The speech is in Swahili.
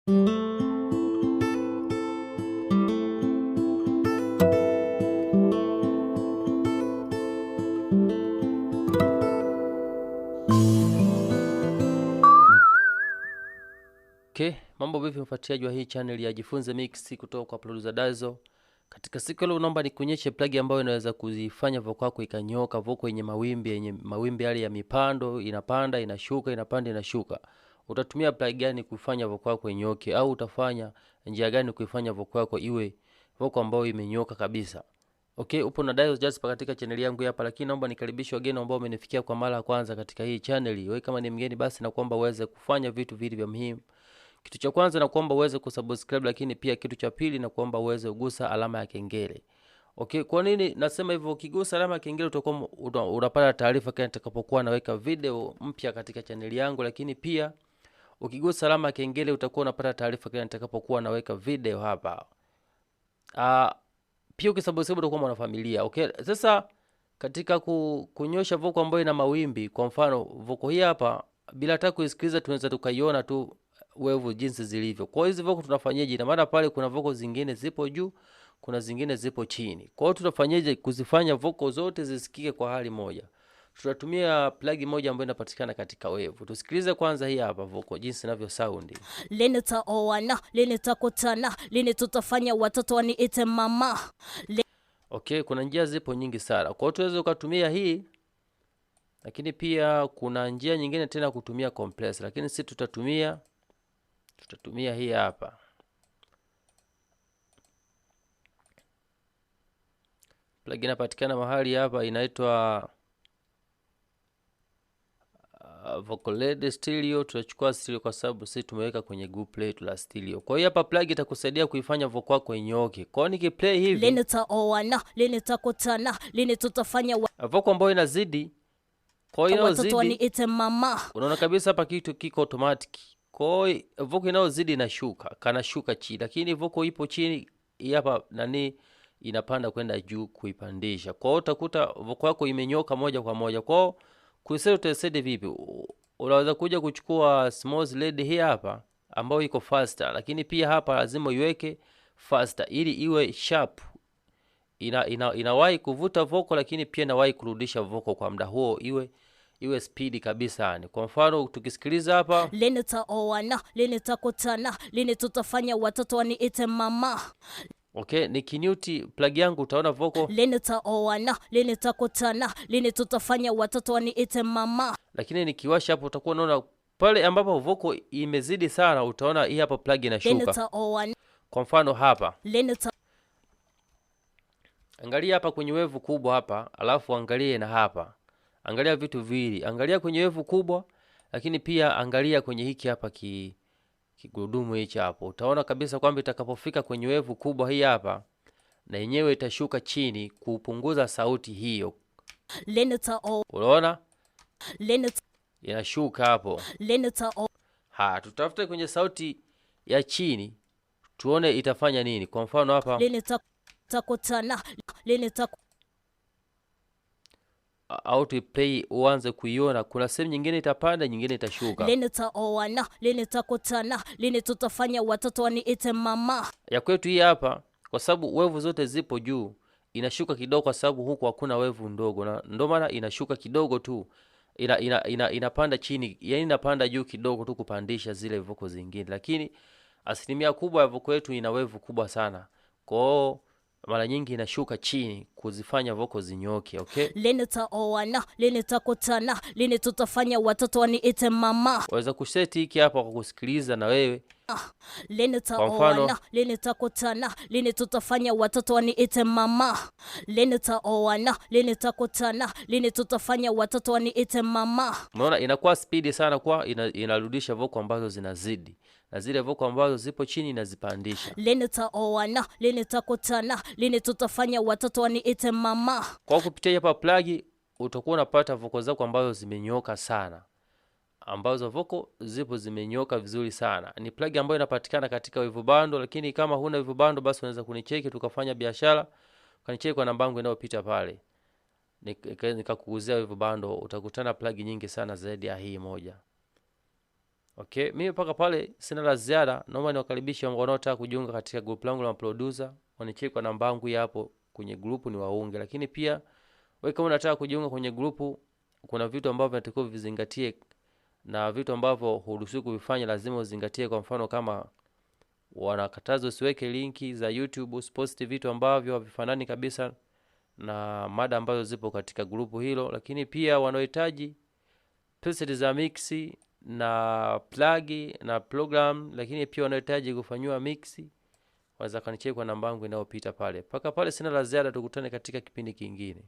Okay, mambo vipi mfuatiliaji wa hii channel ya Jifunze Mix kutoka kwa producer Dazo. Katika siku leo naomba nikuonyeshe plug ambayo inaweza kuzifanya vocal yako ikanyoka, vocal yenye mawimbi yale ya mipando, inapanda, inashuka, inapanda, inashuka. Utatumia plug gani kufanya vocal yako inyoke, au utafanya njia gani kuifanya vocal yako iwe vocal ambayo imenyoka kabisa? Okay, upo na Dazo Jasper katika channel yangu hapa, lakini naomba nikaribishe wageni ambao wamenifikia kwa mara ya kwanza katika hii channel. Wewe kama ni mgeni basi na kuomba uweze kufanya vitu vile vya muhimu. Kitu cha kwanza na kuomba uweze kusubscribe, lakini pia kitu cha pili na kuomba uweze kugusa alama ya kengele. Okay, kwa nini nasema hivyo? Ukigusa alama ya kengele utakuwa unapata taarifa kila nitakapokuwa naweka video mpya katika channel yangu, lakini pia ukigusa alama ya kengele utakuwa unapata taarifa kila nitakapokuwa naweka video hapa. Pia ukisubscribe utakuwa mwanafamilia. Okay, sasa katika kunyosha vocal ambayo ina mawimbi, kwa mfano vocal hii hapa bila hata kuisikiliza tunaweza tukaiona tu wevu jinsi zilivyo. Kwa hizo vocal tunafanyaje? Na maana pale kuna vocal zingine zipo juu, kuna zingine zipo chini. Kwa hiyo tutafanyaje kuzifanya vocal zote zisikike kwa hali moja? Tutatumia plug moja ambayo inapatikana katika wevu. Tusikilize kwanza hii hapa vocal jinsi inavyo sound. Lini taoana, lini takutana, lini tutafanya watoto waniite mama. Okay, kuna njia zipo nyingi sana. Kwa hiyo tuweze kutumia hii, lakini pia kuna njia nyingine tena kutumia compress, lakini sisi tutatumia hii hapa. Plug inapatikana mahali hapa, inaitwa Vocaloid Stereo. Tutachukua stereo kwa sababu sisi tumeweka kwenye group letu la stereo. Kwa hiyo hapa plug itakusaidia kuifanya vocal yako inyoke. Kwa hiyo nikiplay hivi, lini taoana, lini takutana, lini tutafanya vocal ambayo inazidi, kwa hiyo watoto waniite mama. Unaona kabisa hapa kitu kiko automatic. Kwa hiyo vocal inayozidi inashuka, kanashuka chini, lakini vocal ipo chini hapa inapanda kwenda juu kuipandisha. Kwa hiyo utakuta vocal yako imenyoka moja kwa moja. Kwa hiyo kuiseti vipi? Unaweza kuja kuchukua smooth LED hii hapa ambayo iko faster, lakini pia hapa lazima iweke faster ili iwe sharp. Inawahi kuvuta vocal, lakini pia inawahi kurudisha vocal kwa muda huo iwe speed kabisa yani. Kwa mfano tukisikiliza hapa, lini taoana, lini takutana, lini tutafanya watoto waniite mama. Okay, nikinyuti plug yangu utaona vocal lini taoana, lini takutana, lini tutafanya watoto waniite mama. Lakini nikiwasha hapo utakuwa unaona pale ambapo vocal imezidi sana utaona hii hapa plug inashuka. Kwa mfano hapa, angalia hapa kwenye wevu kubwa hapa, alafu angalia na hapa. Angalia vitu viwili, angalia kwenye wevu kubwa, lakini pia angalia kwenye hiki hapa kigurudumu hichi hapo. Utaona kabisa kwamba itakapofika kwenye wevu kubwa hii hapa, na yenyewe itashuka chini kupunguza sauti hiyo. Unaona? Inashuka hapo. Tutafute kwenye sauti ya chini tuone itafanya nini. Kwa mfano hapa, au play uanze kuiona, kuna sehemu nyingine itapanda, nyingine itashuka. Lini taoana, lini takutana, lini tutafanya watoto waniite mama. Ya kwetu hii hapa, kwa sababu wevu zote zipo juu, inashuka kidogo kwa sababu huku hakuna wevu ndogo, na ndio maana inashuka kidogo tu. Inapanda chini, yani inapanda juu kidogo tu kupandisha zile vocal zingine, lakini asilimia kubwa ya vocal yetu ina wevu kubwa sana. Kwa mara nyingi inashuka chini kuzifanya vocal zinyoke. Okay, lini taoana, lini takutana, lini tutafanya watoto waniite mama. Waweza kuseti hiki hapa kwa kusikiliza na wewe. Lini taoana, lini takutana, lini tutafanya watoto waniite mama. Lini taoana, lini takutana, lini tutafanya watoto waniite mama. Unaona inakuwa speed sana, kwa inarudisha vocal ambazo zinazidi, na zile vocal ambazo zipo chini inazipandisha. Lini taoana, lini takutana, lini tutafanya watoto waniite mama. Kwa kupitia hapa plug utakuwa unapata vocal zako ambazo zimenyoka sana, ambazo vocal zipo zimenyoka vizuri sana. Ni plug ambayo inapatikana katika Wevu Bando, lakini kama huna Wevu Bando basi unaweza kunicheki tukafanya biashara. Kanicheki kwa namba yangu inayopita pale, nikakuuzia Wevu Bando, utakutana plug nyingi sana zaidi ya hii moja. Okay, mimi mpaka pale sina la ziada. Naomba niwakaribishe wanaotaka kujiunga katika group langu la producer. Wanicheki kwa namba yangu hapo kwenye group ni waunge. Lakini pia wewe kama unataka kujiunga kwenye group, kuna vitu ambavyo unatakiwa vizingatie na vitu ambavyo huruhusiwi kuvifanya lazima uzingatie. Kwa mfano kama wanakataza usiweke linki za YouTube, usiposti vitu ambavyo havifanani kabisa na mada ambazo zipo katika grupu hilo. Lakini pia wanaohitaji preset za mixi na plug na program, lakini pia wanaohitaji kufanywa mixi, waweza kanicheki kwa namba yangu inayopita pale. Paka pale sina la ziada, tukutane katika kipindi kingine.